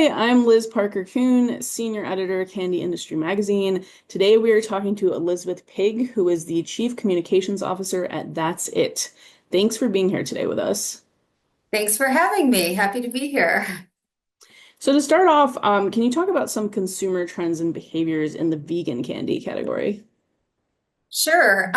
Hi, I'm Liz Parker Kuhn, Senior Editor, Candy Industry Magazine. Today we are talking to Elizabeth Pigg, who is the Chief Communications Officer at That's It. Thanks for being here today with us. Thanks for having me. Happy to be here. So to start off, can you talk about some consumer trends and behaviors in the vegan candy category? Sure.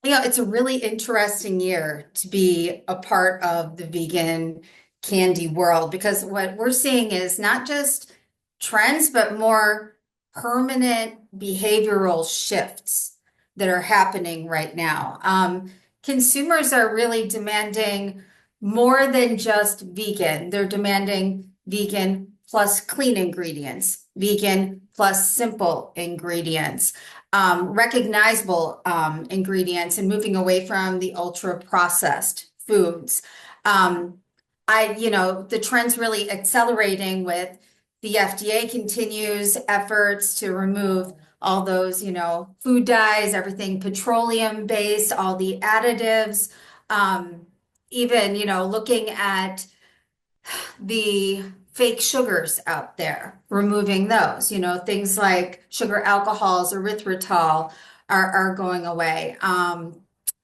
It's a really interesting year to be a part of the vegan candy world because what we're seeing is not just trends, but more permanent behavioral shifts that are happening right now. Consumers are really demanding more than just vegan. They're demanding vegan plus clean ingredients, vegan plus simple ingredients, recognizable ingredients, and moving away from the ultra processed foods. Um, the trend's really accelerating with the FDA continues efforts to remove all those, food dyes, everything petroleum based, all the additives, um, even, looking at the fake sugars out there, removing those, things like sugar alcohols, erythritol are going away.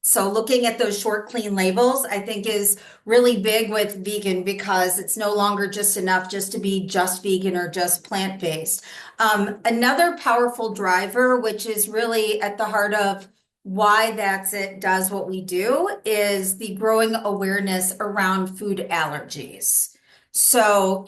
So looking at those short, clean labels, I think is really big with vegan because it's no longer just enough just to be just vegan or just plant-based. Another powerful driver, which is really at the heart of why That's It does what we do, is the growing awareness around food allergies. So,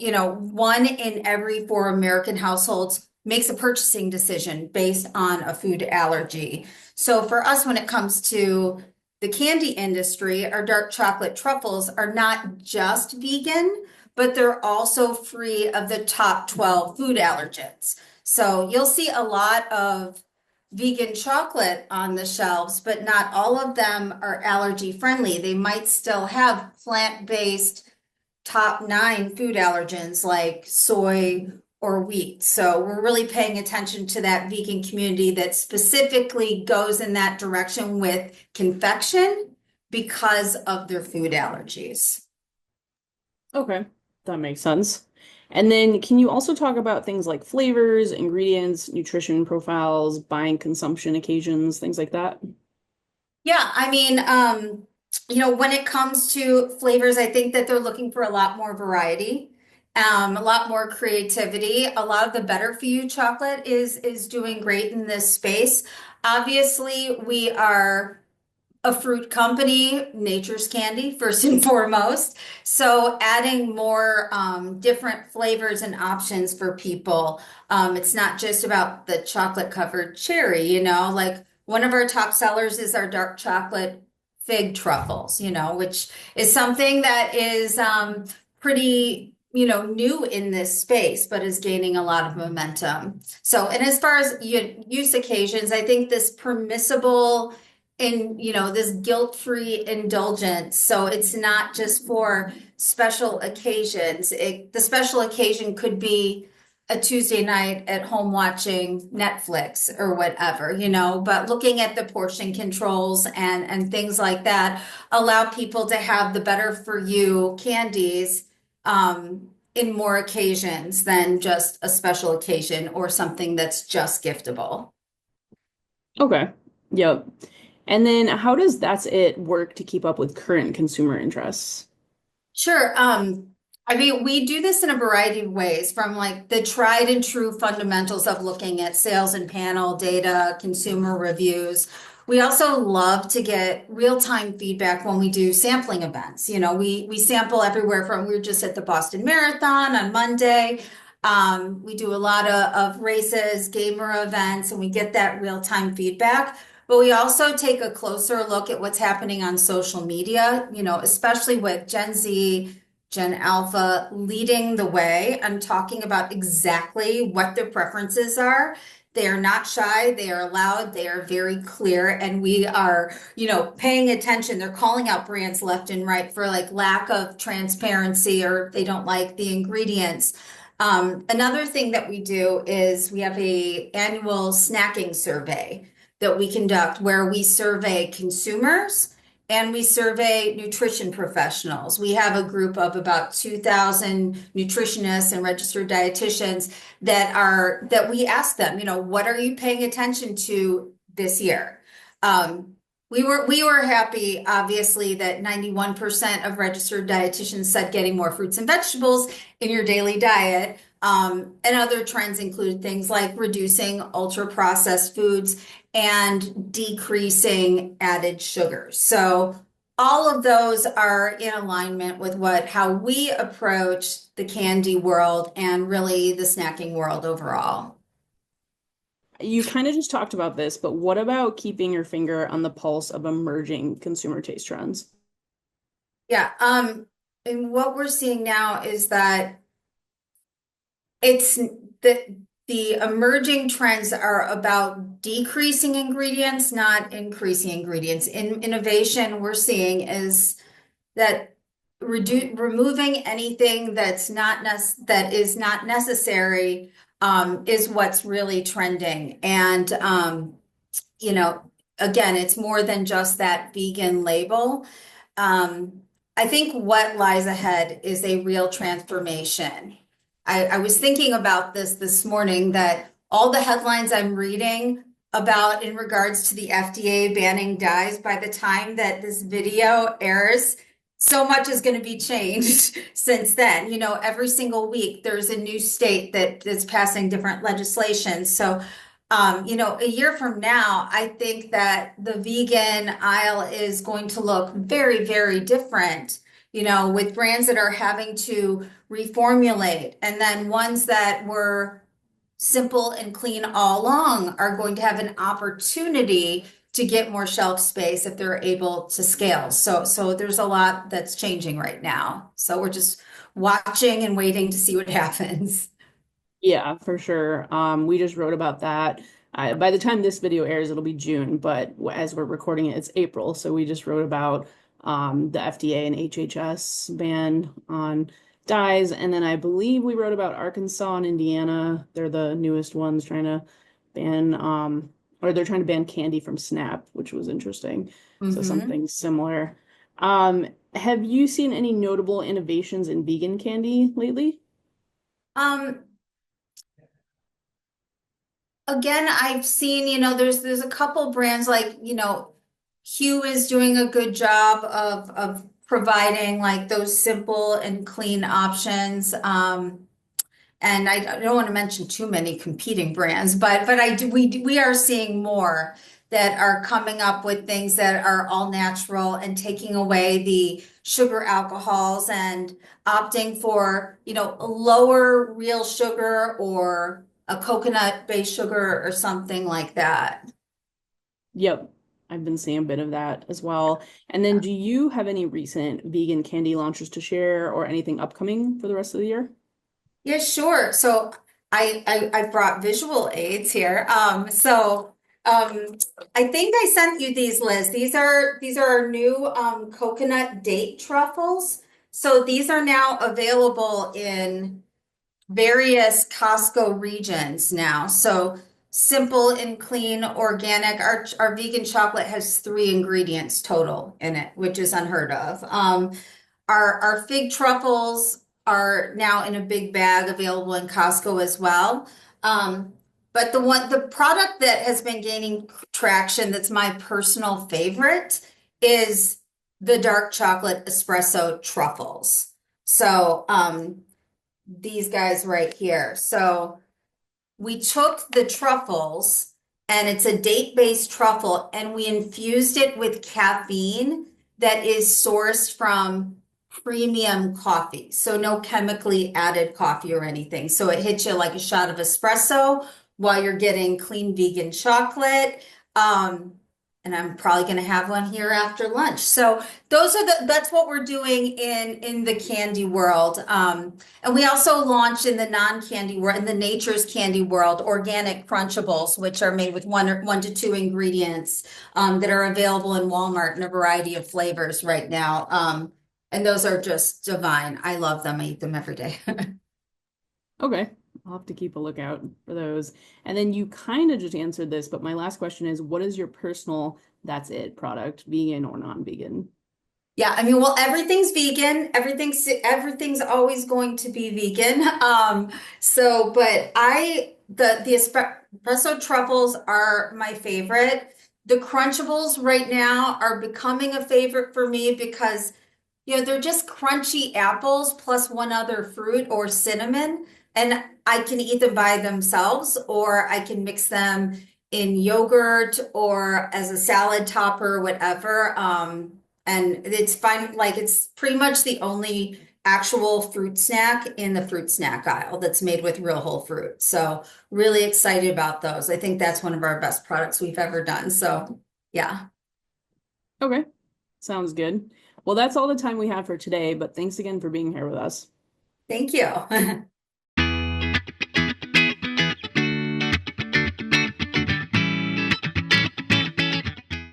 one in every four American households makes a purchasing decision based on a food allergy. So, for us, when it comes to the candy industry, our dark chocolate truffles are not just vegan, but they're also free of the top 12 food allergens. So, you'll see a lot of vegan chocolate on the shelves, but not all of them are allergy friendly. They might still have plant-based top nine food allergens like soy or wheat. So we're really paying attention to that vegan community that specifically goes in that direction with confection because of their food allergies. Okay, that makes sense. And then can you also talk about things like flavors, ingredients, nutrition profiles, buying consumption occasions, things like that? Yeah, I mean, when it comes to flavors, I think that they're looking for a lot more variety, a lot more creativity. A lot of the better for you chocolate is doing great in this space. Obviously, we are a fruit company, nature's candy, first and foremost. So adding more different flavors and options for people. It's not just about the chocolate covered cherry, like one of our top sellers is our dark chocolate fig truffles, which is something that is pretty, new in this space, but is gaining a lot of momentum. So, and as far as use occasions, I think this permissible in this guilt-free indulgence, so it's not just for special occasions. The special occasion could be a Tuesday night at home watching Netflix or whatever, but looking at the portion controls and things like that allow people to have the better for you candies in more occasions than just a special occasion or something that's just giftable. Okay. Yep. And then how does That's It work to keep up with current consumer interests? Sure. I mean, we do this in a variety of ways, from like the tried and true fundamentals of looking at sales and panel data, consumer reviews. We also love to get real-time feedback when we do sampling events. We sample everywhere from, we were just at the Boston Marathon on Monday. We do a lot of races, gamer events, and we get that real-time feedback. But we also take a closer look at what's happening on social media, especially with Gen Z, Gen Alpha leading the way and talking about exactly what their preferences are. They are not shy, they are loud, they are very clear, and we are, paying attention. They're calling out brands left and right for like lack of transparency or they don't like the ingredients. Another thing that we do is we have a annual snacking survey that we conduct where we survey consumers and we survey nutrition professionals. We have a group of about 2,000 nutritionists and registered dietitians that we ask them, what are you paying attention to this year? We were happy, obviously, that 91% of registered dietitians said getting more fruits and vegetables in your daily diet. And other trends include things like reducing ultra processed foods and decreasing added sugars. So all of those are in alignment with how we approach the candy world and really the snacking world overall. You kind of just talked about this, but what about keeping your finger on the pulse of emerging consumer taste trends? Yeah, and what we're seeing now is that it's the emerging trends are about decreasing ingredients, not increasing ingredients. In innovation, we're seeing is that removing anything that is not necessary is what's really trending. And you know, again, it's more than just that vegan label. Um, I think what lies ahead is a real transformation. I was thinking about this morning that all the headlines I'm reading about in regards to the FDA banning dyes, by the time that this video airs, so much is going to be changed since then. Every single week there's a new state that is passing different legislation. So a year from now, I think that the vegan aisle is going to look very, very different, with brands that are having to reformulate, and then ones that were simple and clean all along are going to have an opportunity to get more shelf space if they're able to scale. So there's a lot that's changing right now. So we're just watching and waiting to see what happens. Yeah, for sure. We just wrote about that. By the time this video airs, it'll be June, but as we're recording it, it's April. So we just wrote about the FDA and HHS ban on dyes. And then I believe we wrote about Arkansas and Indiana. They're the newest ones trying to ban, or they're trying to ban candy from Snap, which was interesting. So Hmm. something similar. Have you seen any notable innovations in vegan candy lately? Um, Again, I've seen, there's a couple brands like, Hue is doing a good job of providing like those simple and clean options. And I don't want to mention too many competing brands, but we are seeing more that are coming up with things that are all natural and taking away the sugar alcohols and opting for, a lower real sugar or a coconut-based sugar or something like that. Yep, I've been seeing a bit of that as well. And then, do you have any recent vegan candy launches to share or anything upcoming for the rest of the year? Yeah, sure. So I brought visual aids here. Um, I think I sent you these, Liz. These are our new coconut date truffles. So these are now available in various Costco regions now. So simple and clean, organic. Our vegan chocolate has 3 ingredients total in it, which is unheard of. Our fig truffles are now in a big bag available in Costco as well. Um, but the product that has been gaining traction, that's my personal favorite, is the dark chocolate espresso truffles. So these guys right here. So we took the truffles, and it's a date-based truffle, and we infused it with caffeine that is sourced from premium coffee. So no chemically added coffee or anything. So it hits you like a shot of espresso while you're getting clean vegan chocolate. Um, and I'm probably going to have one here after lunch. So that's what we're doing in the candy world. And we also launched in the non-candy world, in the nature's candy world, organic Crunchables, which are made with 1 to 2 ingredients that are available in Walmart in a variety of flavors right now. And those are just divine. I love them. I eat them every day. Okay, I'll have to keep a lookout for those. And then you kind of just answered this, but my last question is, what is your personal That's It product, vegan or non-vegan. Yeah, I mean, well, everything's vegan. Everything's always going to be vegan. But the espresso truffles are my favorite. The Crunchables right now are becoming a favorite for me because they're just crunchy apples plus one other fruit or cinnamon, and I can eat them by themselves, or I can mix them in yogurt or as a salad topper, whatever. And it's fine. Like it's pretty much the only actual fruit snack in the fruit snack aisle that's made with real whole fruit. So really excited about those. I think that's one of our best products we've ever done. So yeah, Okay, sounds good. Well, that's all the time we have for today, but thanks again for being here with us. thank you.